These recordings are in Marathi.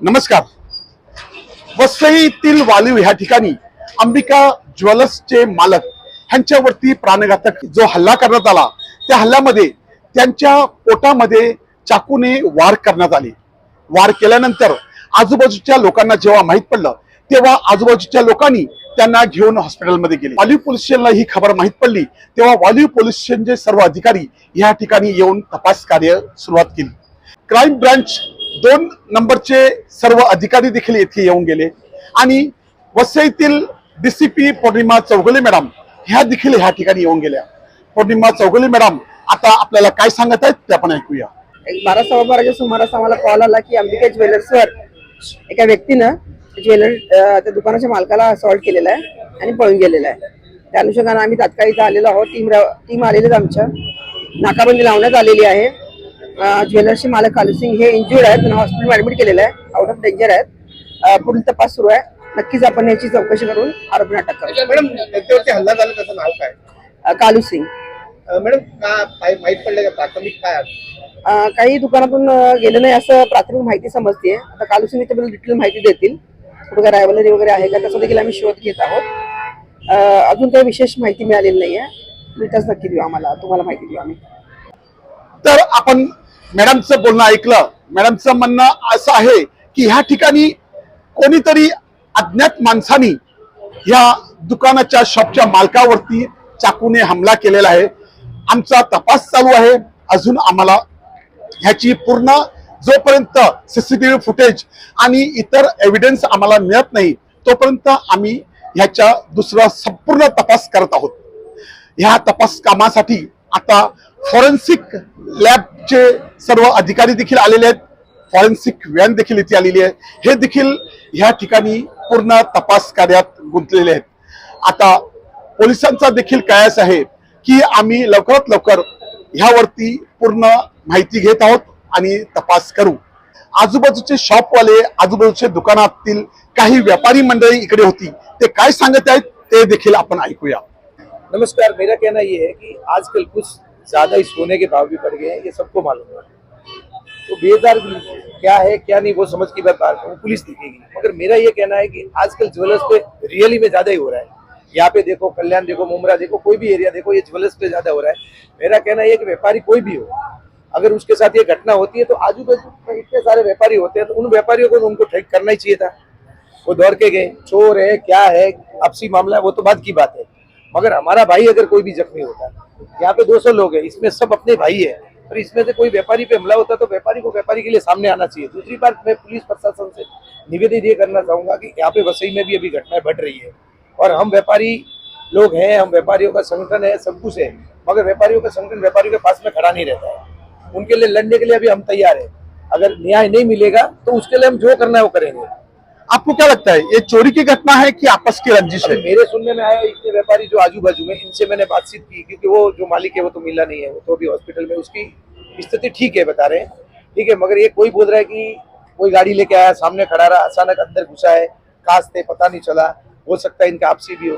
नमस्कार. वसईतील वालीव ह्या ठिकाणी अंबिका ज्वेलर्सचे मालक ह्यांच्यावरती प्राणघातक जो हल्ला करण्यात आला, त्या हल्ल्यामध्ये त्यांच्या पोटामध्ये चाकूने वार करण्यात आले. वार केल्यानंतर आजूबाजूच्या लोकांना जेव्हा माहित पडलं तेव्हा आजूबाजूच्या लोकांनी त्यांना घेऊन हॉस्पिटलमध्ये गेले. वालीव पोलीस स्टेशनला ही खबर माहित पडली तेव्हा वालीव पोलीस स्टेशनचे सर्व अधिकारी या ठिकाणी येऊन तपास कार्य सुरुवात केली. क्राईम ब्रांच 2 नंबरचे सर्व अधिकारी देखील येथे येऊन गेले आणि वसईतील डीसीपी पौर्णिमा चौगुले मॅडम ह्या देखील ह्या ठिकाणी येऊन गेल्या. पौर्णिमा चौगुले मॅडम आता आपल्याला काय सांगत आहेत ते आपण ऐकूया. 12:15च्या सुमारास आम्हाला कॉल आला की अंबिका ज्वेलर्सवर एका व्यक्तीनं त्या दुकानाच्या मालकाला असॉल्ट केलेला आहे आणि पळून गेलेला आहे. त्या अनुषंगाने आम्ही तात्काळ इथं आलेलो आहोत. टीम आलेली आमच्या नाकाबंदी लावण्यात आलेली आहे. ज्वेलर्सचे मालक कालू सिंग हे इंज्युर्ड आहेत, त्यांना हॉस्पिटल ऍडमिट केलेलं आहे, आउट ऑफ डेंजर आहेत. पुढील तपास सुरू आहे. नक्कीच आपण याची चौकशी करून आरोपी अटक करू. मॅडम, त्याच्यावरती हल्ला झाला त्याचं नाव काय? कालू सिंग. मॅडम, माहित पडलं का प्राथमिक काय? काही दुकानातून गेलं नाही असं प्राथमिक माहिती समजते. आता कालू सिंग त्याबद्दल डिटेल माहिती देतील. कुठे रायव्हलरी वगैरे आहे का त्याचा देखील आम्ही शोध घेत आहोत. अजून काही विशेष माहिती मिळालेली नाहीये. डिटेल्स नक्की देऊ आम्हाला, तुम्हाला माहिती देऊ आम्ही. तर आपण मॅडमचं बोलणं ऐकलं. मॅडमचं म्हणणं असं आहे की ह्या ठिकाणी कोणीतरी अज्ञात माणसानी या दुकानाच्या शॉपच्या मालकावरती चाकूने हमला केलेला आहे. आमचा तपास चालू आहे. अजून आम्हाला ह्याची पूर्ण जोपर्यंत सीसीटीव्ही फुटेज आणि इतर एव्हिडन्स आम्हाला मिळत नाही तोपर्यंत आम्ही ह्याच्या दुसरा संपूर्ण तपास करत आहोत. ह्या तपास कामासाठी आता फॉरेन्सिक लॅबचे सर्व अधिकारी देखील आलेले आहेत. फॉरेन्सिक व्हॅन देखील इथे आलेली आहे. हे देखील ह्या ठिकाणी पूर्ण तपास कार्यात गुंतलेले आहेत. आता पोलिसांचा देखील कायस आहे की आम्ही लवकरात लवकर ह्यावरती पूर्ण माहिती घेत आहोत आणि तपास करू. आजूबाजूचे शॉपवाले, आजूबाजूचे दुकानातील काही व्यापारी मंडळी इकडे होती, ते काय सांगत आहेत ते देखील आपण ऐकूया. नमस्कार. मेरा कहना ये है कि आजकल कुछ ज्यादा ही सोने के भाव भी बढ़ गए हैं, ये सबको मालूम है. तो 2000 क्या है क्या नहीं वो समझ की बात वो पुलिस देखेगी. मगर मेरा ये कहना है कि आजकल ज्वेलर्स पे रियली में ज्यादा ही हो रहा है. यहाँ पे देखो, कल्याण देखो, मुमरा देखो, कोई भी एरिया देखो, ये ज्वेलर्स पे ज्यादा हो रहा है. मेरा कहना है कि व्यापारी कोई भी हो, अगर उसके साथ ये घटना होती है तो आजू बाजू इतने सारे व्यापारी होते हैं तो उन व्यापारियों को उनको ठेक करना ही चाहिए था. वो दौड़ के गए, चोर है क्या है, आपसी मामला है, वो तो बाद की बात है. मगर हमारा भाई अगर कोई भी जख्मी होता है, यहाँ पे 200 लोग हैं, इसमें सब अपने भाई है, और इसमें से कोई व्यापारी पे हमला होता है तो व्यापारी को व्यापारी के लिए सामने आना चाहिए. दूसरी बात, मैं पुलिस प्रशासन से निवेदन ये करना चाहूंगा कि यहाँ पे वसई में भी अभी घटनाएं बढ़ रही है और हम व्यापारी लोग हैं, हम व्यापारियों का संगठन है, सब कुछ है, मगर व्यापारियों का संगठन व्यापारियों के पास में खड़ा नहीं रहता है. उनके लिए लड़ने के लिए अभी हम तैयार है. अगर न्याय नहीं मिलेगा तो उसके लिए हम जो करना है वो करेंगे. आपको क्या लगता है, ये चोरी की घटना है कि आपस की रंजिश है? मेरे सुनने में आया इतने व्यापारी जो आजू बाजू में, इनसे मैंने बातचीत की, क्योंकि वो जो मालिक है वो तो मिला नहीं है, वो तो अभी हॉस्पिटल में, उसकी स्थिति ठीक है बता रहे हैं, ठीक है. मगर ये कोई बोल रहा है कि कोई गाड़ी लेके आया, सामने खड़ा रहा, अचानक अंदर घुसा है, खास थे, पता नहीं चला. हो सकता है इनका आपसी भी हो,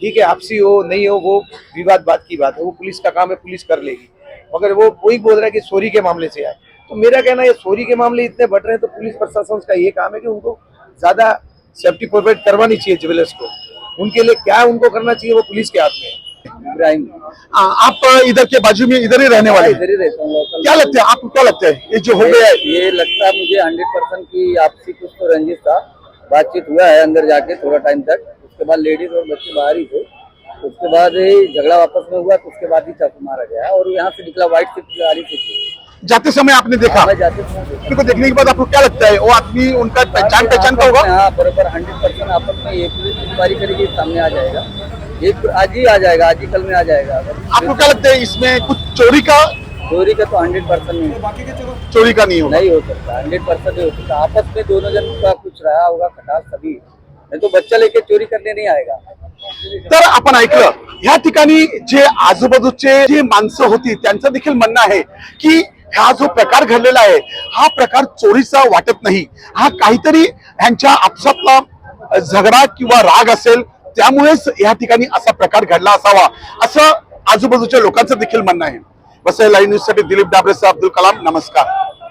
ठीक है, आपसी हो नहीं हो वो विवाद बात की बात है, वो पुलिस का काम है, पुलिस कर लेगी. मगर वो कोई बोल रहा है कि चोरी के मामले से आए, तो मेरा कहना है चोरी के मामले इतने बढ़ रहे हैं तो पुलिस प्रशासन का ये काम है कि उनको ज्यादा सेफ्टी प्रोवाइड करवानी चाहिए ज्वेलर्स को. उनके लिए क्या उनको करना चाहिए वो पुलिस के हाथ में है. इब्राहिम. आप इधर के बाजू में इधर ही रहने वाले हैं? इधर ही रहता हूँ. क्या लगता है, आपको क्या लगता है ये जो हो गया है? ये लगता है मुझे 100% की आपसी कुछ तो रंजिश था. बातचीत हुआ है अंदर जाके थोड़ा टाइम तक, उसके बाद लेडीज और बच्चे बाहर ही थे. उसके बाद झगड़ा वापस में हुआ तो उसके बाद ही चाकू मारा गया और यहाँ से निकला व्हाइट सिर्फ गाड़ी थी. जाते समय आपने देखा? जाते समय उनको देखने के बाद आपको क्या लगता है, वो आदमी उनका पहचान का होगा? हाँ बराबर 100% आपस में ये पुलिस इंक्वायरी करेगी, सामने आ जाएगा. ये आज ही आ जाएगा, आज ही कल में आ जाएगा. आपको क्या लगता है इसमें कुछ चोरी का तो 100% नहीं है. चोरी का नहीं होगा? नहीं हो सकता, 100% नहीं हो सकता. आपस में दोनों जन का कुछ रहा होगा खटास तभी, नहीं तो बच्चा लेके चोरी करने नहीं आएगा. तर आपण ऐकलं, ह्या ठिकाणी जे आजूबाजूचे जे माणसं होती त्यांचं देखील म्हणणं आहे की हा जो प्रकार घडलेला आहे हा प्रकार चोरीचा वाटत नाही. हा काहीतरी ह्यांच्या आपसातला झगडा किंवा राग असेल त्यामुळेच या ठिकाणी असा प्रकार घडला असावा असं आजूबाजूच्या लोकांचं देखील म्हणणं आहे. वसई लाईव्ह न्यूज साठी दिलीप डाबरेसह अब्दुल कलाम, नमस्कार.